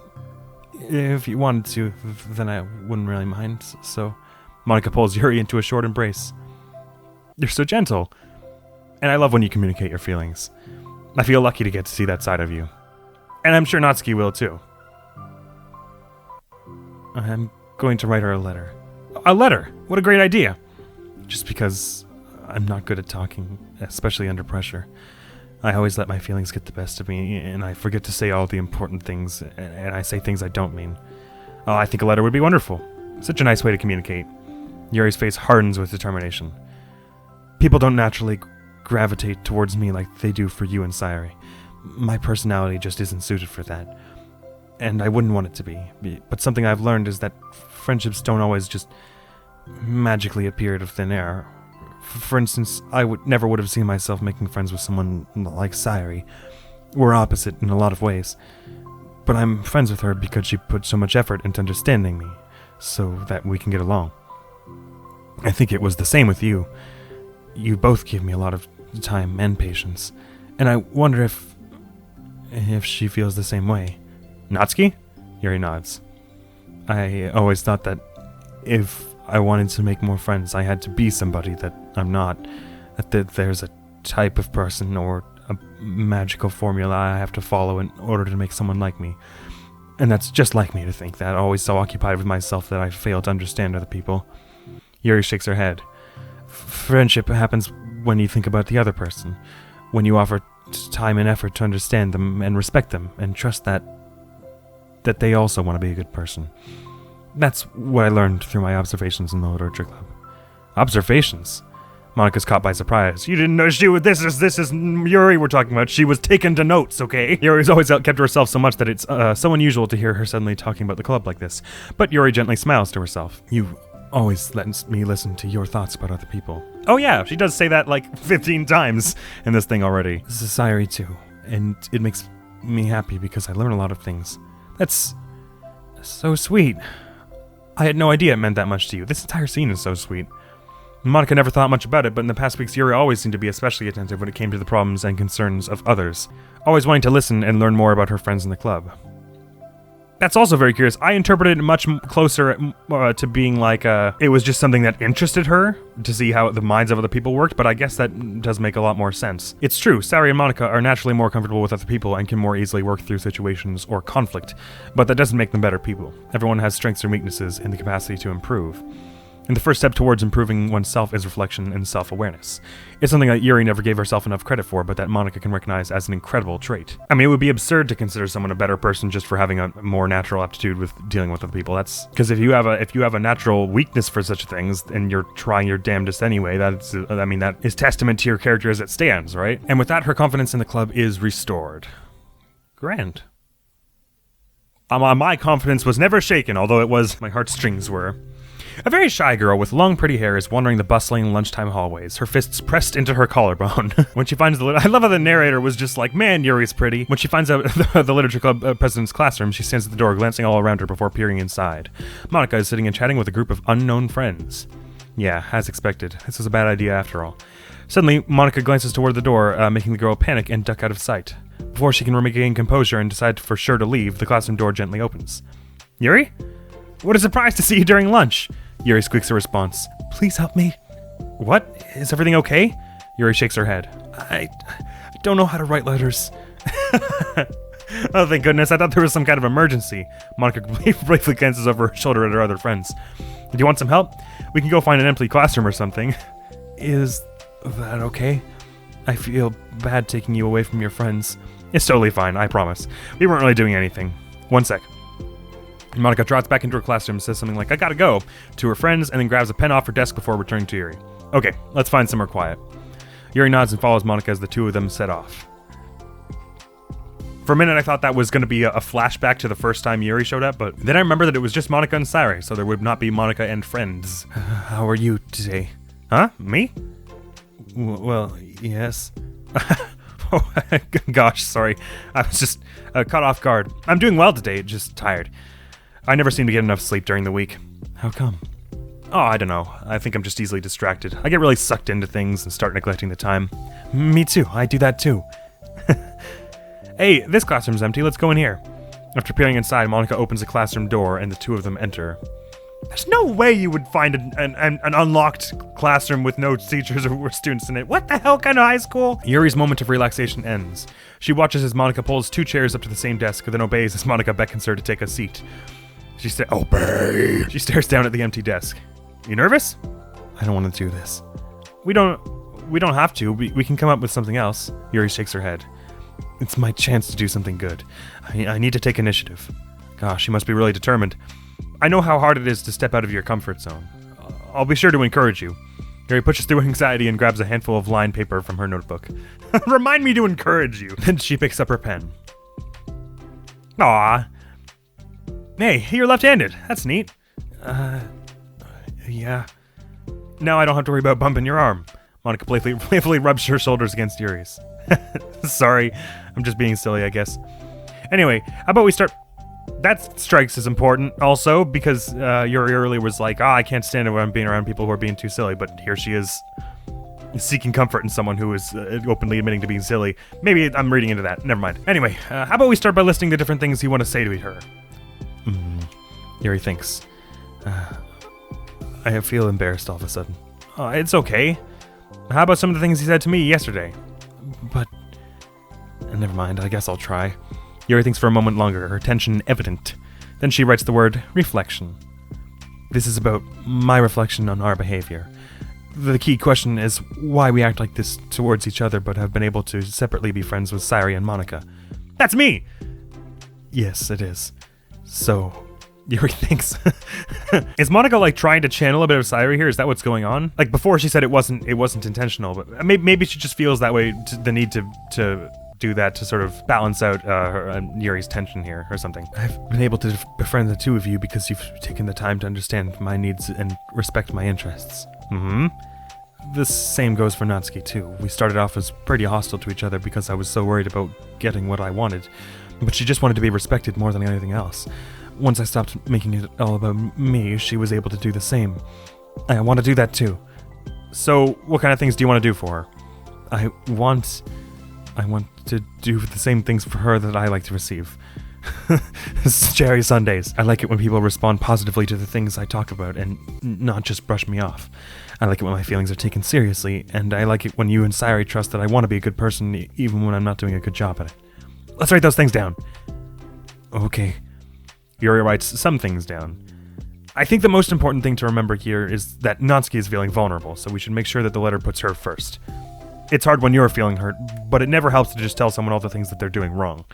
if you wanted to, then I wouldn't really mind, so... Monica pulls Yuri into a short embrace. You're so gentle. And I love when you communicate your feelings. I feel lucky to get to see that side of you. And I'm sure Natsuki will, too. I'm going to write her a letter. A letter? What a great idea! Just because I'm not good at talking, especially under pressure. I always let my feelings get the best of me, and I forget to say all the important things, and I say things I don't mean. Oh, I think a letter would be wonderful. Such a nice way to communicate. Yuri's face hardens with determination. People don't naturally gravitate towards me like they do for you and Sayuri. My personality just isn't suited for that. And I wouldn't want it to be. But something I've learned is that friendships don't always just magically appear out of thin air. For instance, I never would have seen myself making friends with someone like Sayuri. We're opposite in a lot of ways. But I'm friends with her because she put so much effort into understanding me, so that we can get along. I think it was the same with you. You both give me a lot of time and patience. And I wonder if she feels the same way. Natsuki? Yuri nods. I always thought that if I wanted to make more friends, I had to be somebody that I'm not. That there's a type of person or a magical formula I have to follow in order to make someone like me. And that's just like me to think that, always so occupied with myself that I fail to understand other people. Yuri shakes her head. Friendship happens when you think about the other person. When you offer time and effort to understand them and respect them and trust that they also want to be a good person. That's what I learned through my observations in the literature club. Observations? Monica's caught by surprise. You didn't know she was... This is Yuri we're talking about. She was taken to notes, okay? Yuri's always kept to herself so much that it's so unusual to hear her suddenly talking about the club like this. But Yuri gently smiles to herself. You always let me listen to your thoughts about other people. Oh yeah, she does say that 15 times in this thing already. Sayuri too. and it makes me happy because I learn a lot of things. That's so sweet. I had no idea it meant that much to you. This entire scene is so sweet. Monica never thought much about it, but in the past weeks, Yuri always seemed to be especially attentive when it came to the problems and concerns of others, always wanting to listen and learn more about her friends in the club. That's also very curious. I interpreted it much closer to being like it was just something that interested her to see how the minds of other people worked, but I guess that does make a lot more sense. It's true, Sari and Monica are naturally more comfortable with other people and can more easily work through situations or conflict, but that doesn't make them better people. Everyone has strengths and weaknesses and the capacity to improve. And the first step towards improving oneself is reflection and self-awareness. It's something that Yuri never gave herself enough credit for, but that Monica can recognize as an incredible trait. I mean, it would be absurd to consider someone a better person just for having a more natural aptitude with dealing with other people. That's because if you have a natural weakness for such things and you're trying your damnedest anyway, that is testament to your character as it stands, right? And with that, her confidence in the club is restored. Grand. My confidence was never shaken, although my heartstrings were. A very shy girl with long pretty hair is wandering the bustling lunchtime hallways, her fists pressed into her collarbone. When she finds I love how the narrator was just like, man, Yuri's pretty. When she finds out the literature club president's classroom, she stands at the door, glancing all around her before peering inside. Monica is sitting and chatting with a group of unknown friends. Yeah, as expected. This was a bad idea after all. Suddenly, Monica glances toward the door, making the girl panic and duck out of sight. Before she can regain composure and decide for sure to leave, the classroom door gently opens. Yuri? What a surprise to see you during lunch! Yuri squeaks a response. Please help me. What? Is everything okay? Yuri shakes her head. I don't know how to write letters. Oh, thank goodness. I thought there was some kind of emergency. Monica briefly glances over her shoulder at her other friends. Do you want some help? We can go find an empty classroom or something. Is that okay? I feel bad taking you away from your friends. It's totally fine, I promise. We weren't really doing anything. One sec. Monica trots back into her classroom and says something like, I gotta go, to her friends, and then grabs a pen off her desk before returning to Yuri. Okay, let's find somewhere quiet. Yuri nods and follows Monica as the two of them set off. For a minute I thought that was going to be a flashback to the first time Yuri showed up, but then I remembered that it was just Monica and Sari, so there would not be Monica and friends. How are you today? Huh? Me? Well, yes. Oh, gosh, sorry. I was just caught off guard. I'm doing well today, just tired. I never seem to get enough sleep during the week. How come? Oh, I don't know. I think I'm just easily distracted. I get really sucked into things and start neglecting the time. Me too. I do that too. Hey, this classroom's empty. Let's go in here. After peering inside, Monica opens the classroom door and the two of them enter. There's no way you would find an unlocked classroom with no teachers or students in it. What the hell kind of high school? Yuri's moment of relaxation ends. She watches as Monica pulls two chairs up to the same desk, then obeys as Monica beckons her to take a seat. Obey! She stares down at the empty desk. You nervous? I don't want to do this. We don't have to. We can come up with something else. Yuri shakes her head. It's my chance to do something good. I need to take initiative. Gosh, you must be really determined. I know how hard it is to step out of your comfort zone. I'll be sure to encourage you. Yuri pushes through anxiety and grabs a handful of lined paper from her notebook. Remind me to encourage you. Then she picks up her pen. Aw. Hey, you're left-handed. That's neat. Yeah. Now I don't have to worry about bumping your arm. Monica playfully rubs her shoulders against Yuri's. Sorry, I'm just being silly, I guess. Anyway, how about we start... That strikes as important, also, because Yuri earlier was like, I can't stand it when I'm being around people who are being too silly, but here she is seeking comfort in someone who is openly admitting to being silly. Maybe I'm reading into that. Never mind. Anyway, how about we start by listing the different things you want to say to her? Yuri thinks. I feel embarrassed all of a sudden. Oh, it's okay. How about some of the things he said to me yesterday? But... Never mind, I guess I'll try. Yuri thinks for a moment longer, her tension evident. Then she writes the word reflection. This is about my reflection on our behavior. The key question is why we act like this towards each other but have been able to separately be friends with Sari and Monica. That's me! Yes, it is. So, Yuri thinks. Is Monica like trying to channel a bit of Sari here? Is that what's going on? Like before she said it wasn't intentional, but maybe she just feels that way, the need to do that to sort of balance out Yuri's tension here or something. I've been able to befriend the two of you because you've taken the time to understand my needs and respect my interests. the same goes for Natsuki too. We started off as pretty hostile to each other because I was so worried about getting what I wanted, but she just wanted to be respected more than anything else. Once I stopped making it all about me, she was able to do the same. I want to do that too. So, what kind of things do you want to do for her? I want to do the same things for her that I like to receive. Cherry sundaes. I like it when people respond positively to the things I talk about and not just brush me off. I like it when my feelings are taken seriously, and I like it when you and Sayuri trust that I want to be a good person even when I'm not doing a good job at it. Let's write those things down. Okay. Yuri writes some things down. I think the most important thing to remember here is that Natsuki is feeling vulnerable, so we should make sure that the letter puts her first. It's hard when you're feeling hurt, but it never helps to just tell someone all the things that they're doing wrong.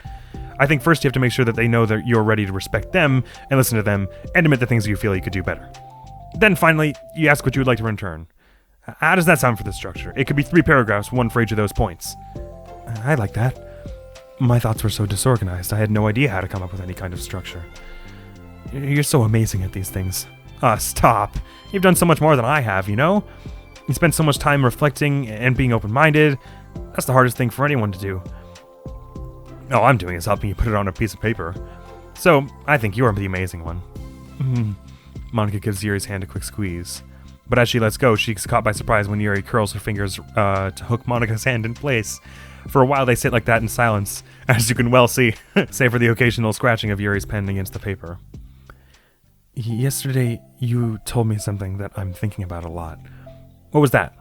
I think first you have to make sure that they know that you're ready to respect them and listen to them and admit the things you feel you could do better. Then finally, you ask what you would like to return. How does that sound for this structure? It could be 3 paragraphs, one for each of those points. I like that. My thoughts were so disorganized, I had no idea how to come up with any kind of structure. You're so amazing at these things. Stop. You've done so much more than I have, you know? You spend so much time reflecting and being open-minded. That's the hardest thing for anyone to do. All I'm doing is helping you put it on a piece of paper. So, I think you're the amazing one. Monica gives Yuri's hand a quick squeeze. But as she lets go, she's caught by surprise when Yuri curls her fingers to hook Monica's hand in place. For a while they sit like that in silence, as you can well see, save for the occasional scratching of Yuri's pen against the paper. Yesterday, you told me something that I'm thinking about a lot. What was that?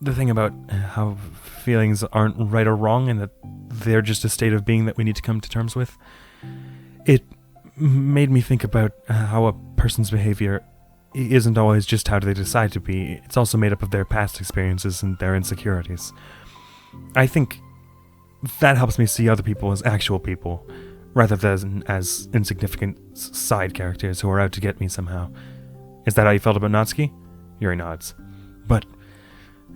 The thing about how feelings aren't right or wrong and that they're just a state of being that we need to come to terms with. It made me think about how a person's behavior isn't always just how they decide to be. It's also made up of their past experiences and their insecurities. I think that helps me see other people as actual people, rather than as insignificant side characters who are out to get me somehow. Is that how you felt about Natsuki? Yuri nods. But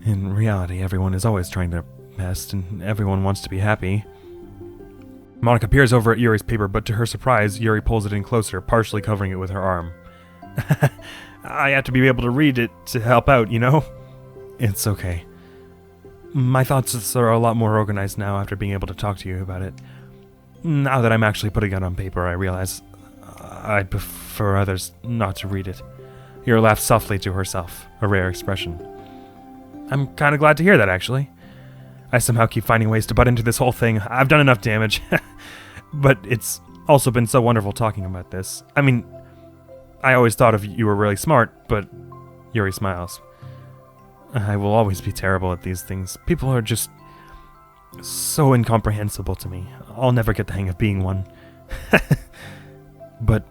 in reality, everyone is always trying their best, and everyone wants to be happy. Monica peers over at Yuri's paper, but to her surprise, Yuri pulls it in closer, partially covering it with her arm. I have to be able to read it to help out, you know? It's okay. My thoughts are a lot more organized now after being able to talk to you about it. Now that I'm actually putting it on paper, I realize I'd prefer others not to read it. Yuri laughed softly to herself, a rare expression. I'm kind of glad to hear that, actually. I somehow keep finding ways to butt into this whole thing. I've done enough damage. But it's also been so wonderful talking about this. I mean, I always thought of you were really smart, but Yuri smiles. I will always be terrible at these things. People are just so incomprehensible to me. I'll never get the hang of being one. But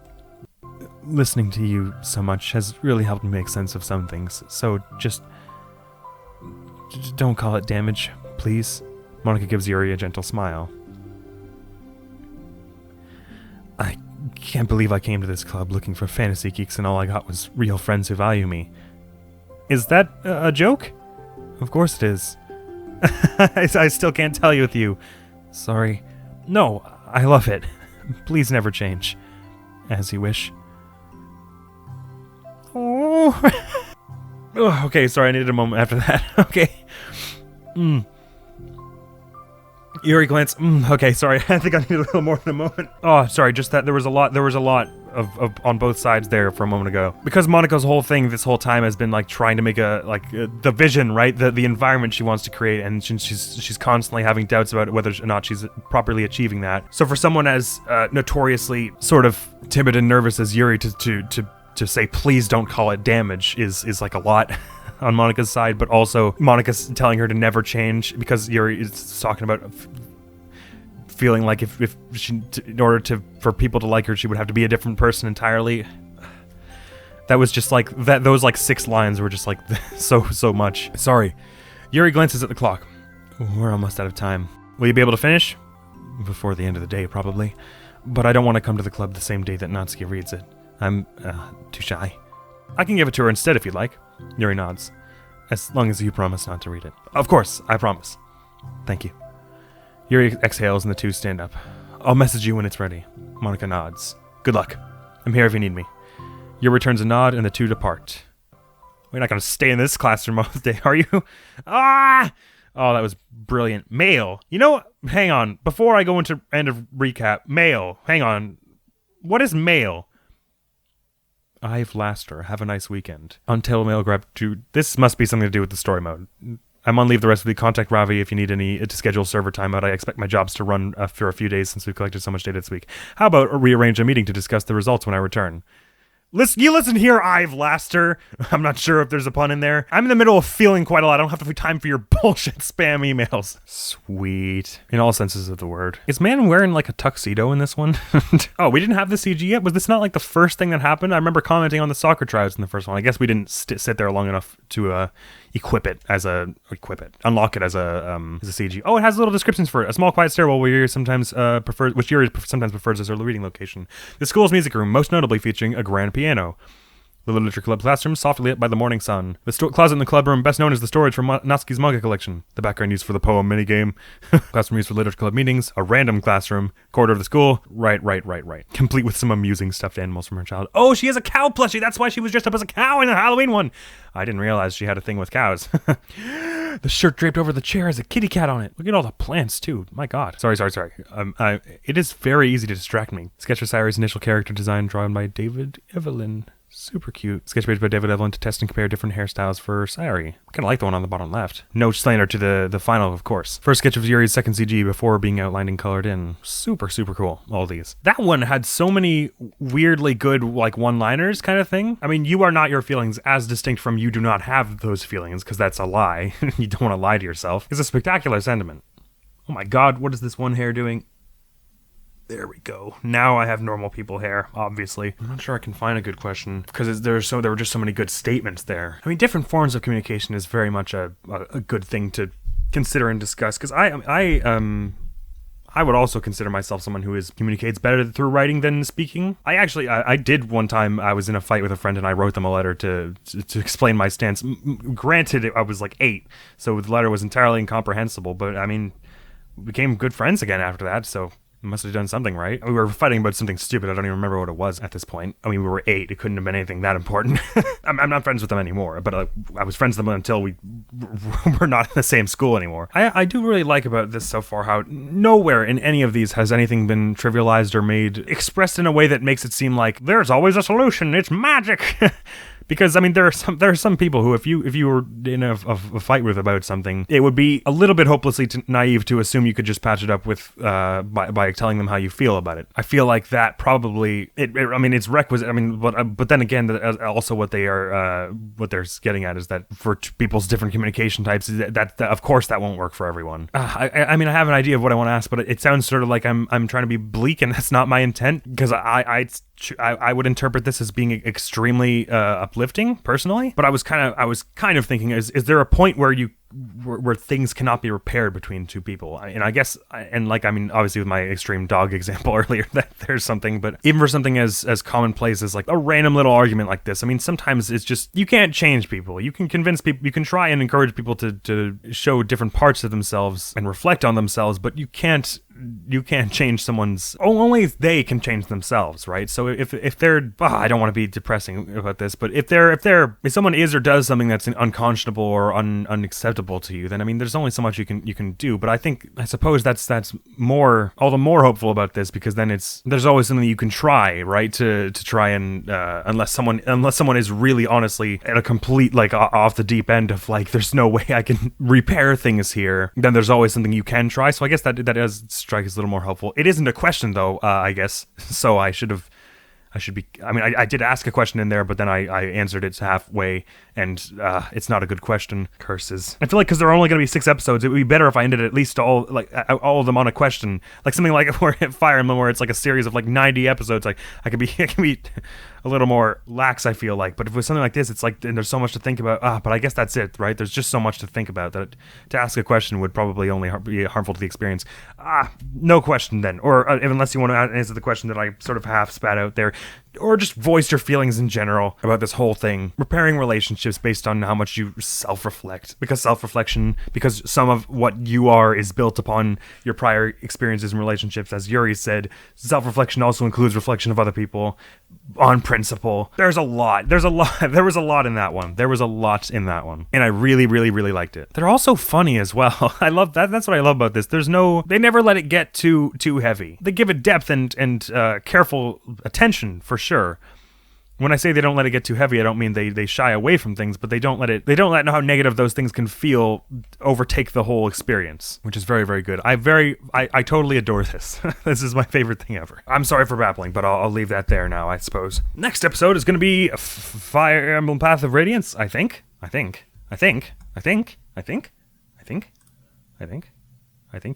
listening to you so much has really helped me make sense of some things. So just don't call it damage, please. Monica gives Yuri a gentle smile. I can't believe I came to this club looking for fantasy geeks and all I got was real friends who value me. Is that a joke? Of course it is. I still can't tell you with you. Sorry. No, I love it. Please never change. As you wish. Oh. Okay, sorry, I needed a moment after that. Okay. Yuri glance. Okay, sorry. I think I need a little more than a moment. Oh, sorry. Just that there was a lot of on both sides there for a moment ago. Because Monica's whole thing this whole time has been like trying to make the vision, right? The environment she wants to create, and she's constantly having doubts about whether or not she's properly achieving that. So for someone as notoriously sort of timid and nervous as Yuri to say please don't call it damage is like a lot. On Monica's side, but also Monica's telling her to never change because Yuri is talking about feeling like if she, in order for people to like her, she would have to be a different person entirely. That was just like that. Those like 6 lines were just like so much. Sorry. Yuri glances at the clock. We're almost out of time. Will you be able to finish? Before the end of the day, probably. But I don't want to come to the club the same day that Natsuki reads it. I'm too shy. I can give it to her instead if you'd like. Yuri nods. As long as you promise not to read it. Of course, I promise. Thank you. Yuri exhales and the two stand up. I'll message you when it's ready. Monica nods. Good luck. I'm here if you need me. Yuri returns a nod and the two depart. We're not going to stay in this classroom all day, are you? Ah! Oh, that was brilliant. Mail. You know what? Hang on. Before I go into end of recap, mail. Hang on. What is mail? I've Laster. Have a nice weekend. Until mail grab to. This must be something to do with the story mode. I'm on leave the rest of the week. Contact Ravi if you need any to schedule server timeout. I expect my jobs to run for a few days since we've collected so much data this week. How about rearrange a meeting to discuss the results when I return? Listen here, I've Laster. I'm not sure if there's a pun in there. I'm in the middle of feeling quite a lot. I don't have time for your bullshit spam emails. Sweet. In all senses of the word. Is man wearing like a tuxedo in this one? Oh, we didn't have the CG yet? Was this not like the first thing that happened? I remember commenting on the soccer tryouts in the first one. I guess we didn't sit there long enough to unlock it as a CG. Oh, it has little descriptions for it. A small quiet stairwell where Yuri sometimes prefers as her reading location. The school's music room, most notably featuring a grand piano. The literature club classroom, softly lit by the morning sun. The closet in the club room, best known as the storage for Natsuki's manga collection. The background used for the poem minigame. Classroom used for literature club meetings. A random classroom. Corridor of the school. Right. Complete with some amusing stuffed animals from her childhood. Oh, she has a cow plushie. That's why she was dressed up as a cow in the Halloween one. I didn't realize she had a thing with cows. The shirt draped over the chair has a kitty cat on it. Look at all the plants, too. My God. Sorry. It is very easy to distract me. Sketch for Sayori's initial character design drawn by David Evelyn. Super cute. Sketch page by David Evelyn to test and compare different hairstyles for Sayori. Kind of like the one on the bottom left. No slander to the final, of course. First sketch of Yuri's second CG before being outlined and colored in. Super cool. All these. That one had so many weirdly good, like, one-liners kind of thing. I mean, you are not your feelings as distinct from you do not have those feelings, because that's a lie. You don't want to lie to yourself. It's a spectacular sentiment. Oh my God, what is this one hair doing? There we go. Now I have normal people hair, obviously. I'm not sure I can find a good question because there were just so many good statements there. I mean, different forms of communication is very much a good thing to consider and discuss because I would also consider myself someone who communicates better through writing than speaking. I did one time. I was in a fight with a friend and I wrote them a letter to explain my stance. Granted, I was like 8, so the letter was entirely incomprehensible. But I mean, we became good friends again after that. So. Must have done something right. We were fighting about something stupid. I don't even remember what it was at this point. I mean, we were 8. It couldn't have been anything that important. I'm not friends with them anymore, but I was friends with them until we were not in the same school anymore. I do really like about this so far how nowhere in any of these has anything been trivialized or made expressed in a way that makes it seem like there's always a solution. It's magic. Because I mean, there are some people who, if you were in a fight with about something, it would be a little bit hopelessly naive to assume you could just patch it up with by telling them how you feel about it. I feel like that probably I mean, it's requisite. I mean, but then again, also what they're getting at is that for people's different communication types, that of course that won't work for everyone. I mean, I have an idea of what I want to ask, but it sounds sort of like I'm trying to be bleak, and that's not my intent because I would interpret this as being extremely uplifting personally, but I was kind of thinking, is there a point where where things cannot be repaired between two people? And I guess, and like, I mean, obviously with my extreme dog example earlier, that there's something, but even for something as commonplace as like a random little argument like this, I mean, sometimes it's just, you can't change people. You can convince people, you can try and encourage people to show different parts of themselves and reflect on themselves, but you can't change someone's, only they can change themselves, right? So if they're, I don't want to be depressing about this, but if someone is or does something that's unconscionable or unacceptable to you, then I mean, there's only so much you can do. But I suppose that's more, all the more hopeful about this, because then there's always something you can try, right? To try and unless someone is really honestly at a complete, like, off the deep end of like, there's no way I can repair things here, then there's always something you can try. So I guess that does strike as a little more helpful. It isn't a question though, I guess, so I did ask a question in there, but then I answered it halfway, and it's not a good question. Curses. I feel like because there are only going to be 6 episodes, it would be better if I ended at least all of them on a question, like something like Fire Emblem, where it's like a series of like 90 episodes. Like I can be a little more lax, I feel like. But if it was something like this, it's like, and there's so much to think about. But I guess that's it, right? There's just so much to think about that to ask a question would probably only be harmful to the experience. No question then, or unless you want to answer the question that I sort of half spat out there, or just voice your feelings in general about this whole thing. Repairing relationships based on how much you self-reflect. Because some of what you are is built upon your prior experiences and relationships. As Yuri said, self-reflection also includes reflection of other people. on principle. There was a lot in that one. And I really, really, really liked it. They're also funny as well. I love that. That's what I love about this. They never let it get too heavy. They give it depth and careful attention for sure. When I say they don't let it get too heavy, I don't mean they shy away from things, but they don't let how negative those things can feel overtake the whole experience, which is very, very good. I totally adore this. This is my favorite thing ever. I'm sorry for babbling, but I'll leave that there now, I suppose. Next episode is going to be Fire Emblem Path of Radiance, I think.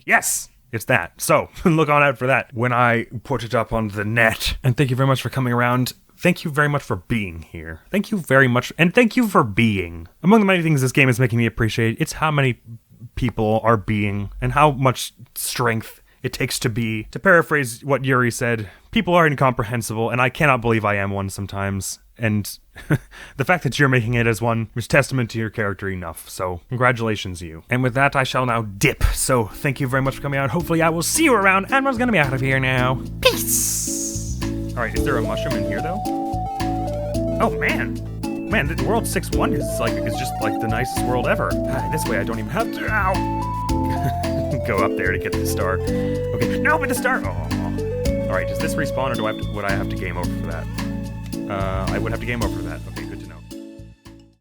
Yes! It's that. So, look on out for that when I put it up on the net. And thank you very much for coming around. Thank you very much for being here. Thank you very much, and thank you for being. Among the many things this game is making me appreciate, it's how many people are being, and how much strength it takes to be. To paraphrase what Yuri said, people are incomprehensible, and I cannot believe I am one sometimes. And the fact that you're making it as one is testament to your character enough, so congratulations you. And with that, I shall now dip. So thank you very much for coming out. Hopefully I will see you around. Admiral's gonna be out of here now. Peace! Alright, is there a mushroom in here though? Oh man! Man, the world 6-1 is just like the nicest world ever. This way I don't even have to go up there to get the star. Okay, no, but the star! Oh. Alright, does this respawn or would I have to game over for that? I would have to game over for that. Okay, good to know.